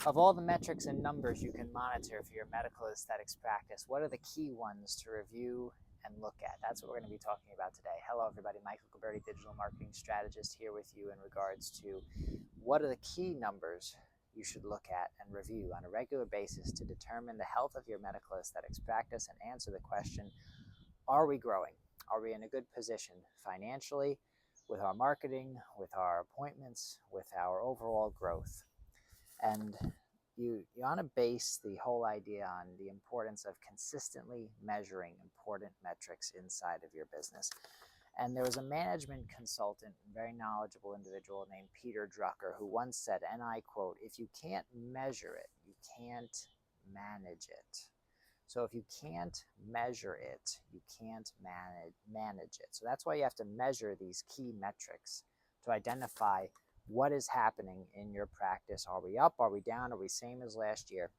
Of all the metrics and numbers you can monitor for your medical aesthetics practice, what are the key ones to review and look at? That's what we're going to be talking about today. Hello, everybody. Michael Gilberti, digital marketing strategist, here with you in regards to what are the key numbers you should look at and review on a regular basis to determine the health of your medical aesthetics practice and answer the question, are we growing? Are we in a good position financially, with our marketing, with our appointments, with our overall growth? And you want to base the whole idea on the importance of consistently measuring important metrics inside of your business. And there was a management consultant, very knowledgeable individual named Peter Drucker, who once said, and I quote, "If you can't measure it, you can't manage it." So if you can't measure it, you can't manage it. So that's why you have to measure these key metrics to identify what is happening in your practice. Are we up? Are we down? Are we same as last year?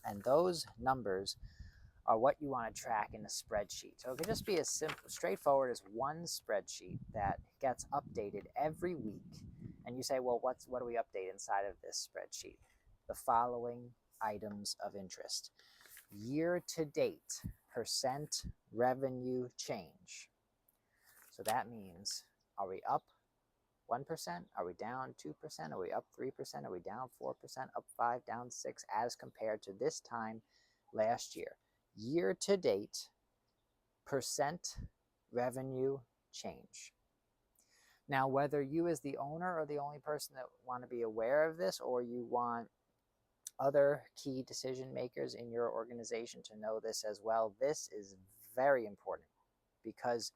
And those numbers are what you want to track in a spreadsheet. So it can just be as simple, straightforward as one spreadsheet that gets updated every week. And you say, well, what do we update inside of this spreadsheet? The following items of interest: year to date percent revenue change. So that means, are we up 1%? Are we down 2%? Are we up 3%? Are we down 4%? Up 5%, down 6%, as compared to this time last year? Year to date percent revenue change. Now, whether you as the owner are the only person that want to be aware of this, or you want other key decision makers in your organization to know this as well, this is very important, because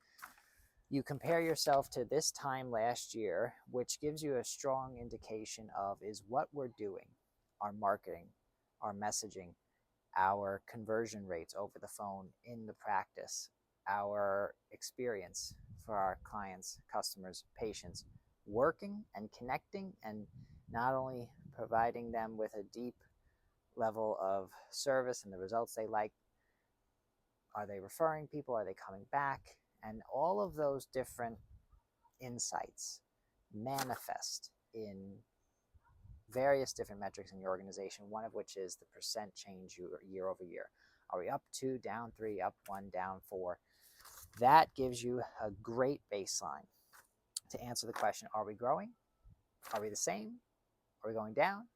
you compare yourself to this time last year, which gives you a strong indication of is what we're doing, our marketing, our messaging, our conversion rates over the phone in the practice, our experience for our clients, customers, patients, working and connecting, and not only providing them with a deep level of service and the results they like, are they referring people, are they coming back? And all of those different insights manifest in various different metrics in your organization, one of which is the percent change year over year. Are we up 2, down 3, up 1, down 4? That gives you a great baseline to answer the question, are we growing? Are we the same? Are we going down?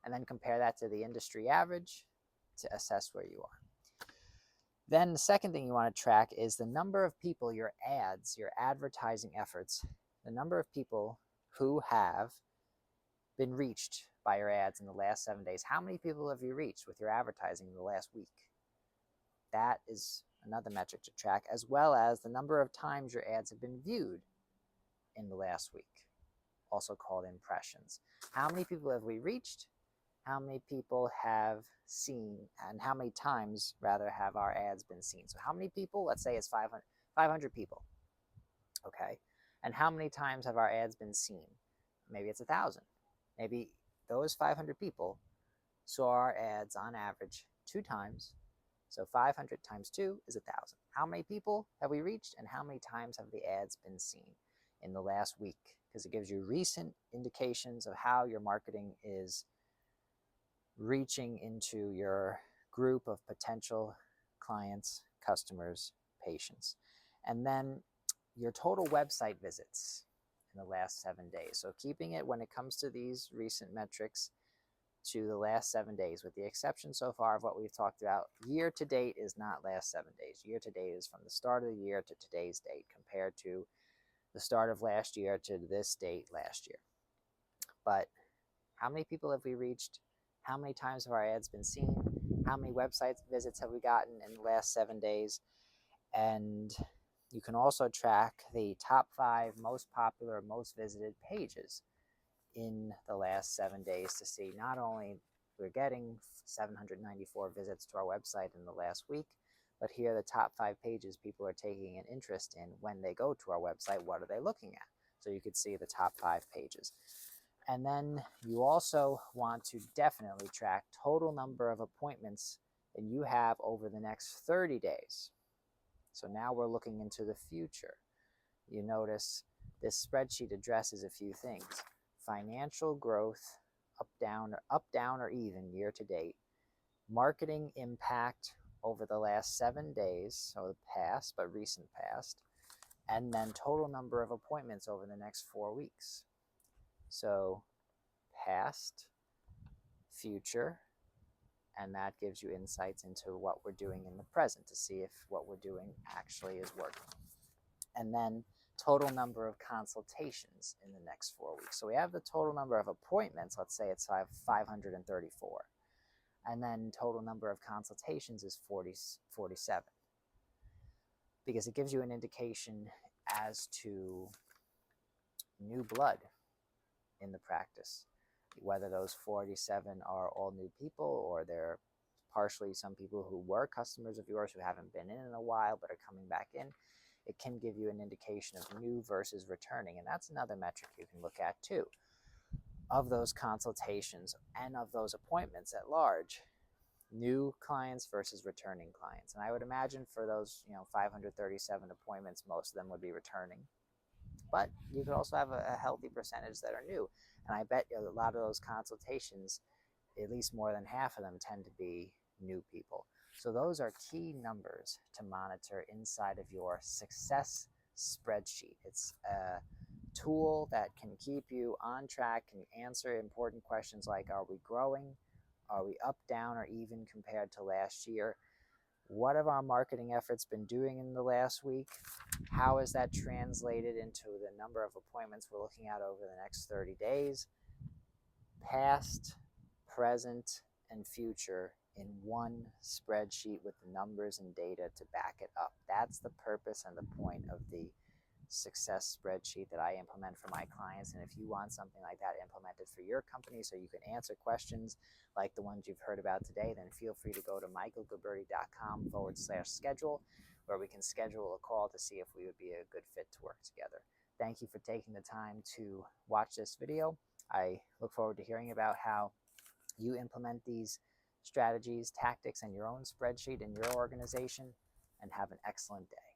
And then compare that to the industry average to assess where you are. Then the second thing you want to track is the number of people, your ads, your advertising efforts, the number of people who have been reached by your ads in the last 7 days. How many people have you reached with your advertising in the last week? That is another metric to track, as well as the number of times your ads have been viewed in the last week, also called impressions. How many people have we reached? How many people have seen, and how many times, rather, have our ads been seen? So how many people? Let's say it's 500 people, okay? And how many times have our ads been seen? Maybe it's 1,000. Maybe those 500 people saw our ads on average 2 times. So 500 times 2 is 1,000. How many people have we reached, and how many times have the ads been seen in the last week? Because it gives you recent indications of how your marketing is reaching into your group of potential clients, customers, patients. And then your total website visits in the last 7 days. So keeping it, when it comes to these recent metrics, to the last 7 days, with the exception so far of what we've talked about. Year to date is not last 7 days. Year to date is from the start of the year to today's date, compared to the start of last year to this date last year. But how many people have we reached? How many times have our ads been seen? How many website visits have we gotten in the last 7 days? And you can also track the top 5 most popular, most visited pages in the last 7 days to see not only we're getting 794 visits to our website in the last week, but here are the top 5 pages people are taking an interest in when they go to our website. What are they looking at? So you could see the top 5 pages. And then you also want to definitely track total number of appointments that you have over the next 30 days. So now we're looking into the future. You notice this spreadsheet addresses a few things: financial growth up, down, or even year to date, marketing impact over the last 7 days, so the past, but recent past, and then total number of appointments over the next 4 weeks. So past, future, and that gives you insights into what we're doing in the present to see if what we're doing actually is working. And then total number of consultations in the next 4 weeks. So we have the total number of appointments, let's say it's 534. And then total number of consultations is 47. Because it gives you an indication as to new blood in the practice, whether those 47 are all new people or they're partially some people who were customers of yours who haven't been in a while but are coming back in. It can give you an indication of new versus returning, and that's another metric you can look at too, of those consultations and of those appointments at large, new clients versus returning clients. And I would imagine for those 537 appointments, most of them would be returning, but you could also have a healthy percentage that are new. And I bet a lot of those consultations, at least more than half of them, tend to be new people. So those are key numbers to monitor inside of your success spreadsheet. It's a tool that can keep you on track, can answer important questions like, are we growing? Are we up, down, or even compared to last year? What have our marketing efforts been doing in the last week? How is that translated into the number of appointments we're looking at over the next 30 days? Past, present, and future in one spreadsheet with the numbers and data to back it up. That's the purpose and the point of the success spreadsheet that I implement for my clients. And if you want something like that implemented for your company so you can answer questions like the ones you've heard about today, then feel free to go to michaelgilberti.com/schedule, where we can schedule a call to see if we would be a good fit to work together. Thank you for taking the time to watch this video. I look forward to hearing about how you implement these strategies, tactics, and your own spreadsheet in your organization, and have an excellent day.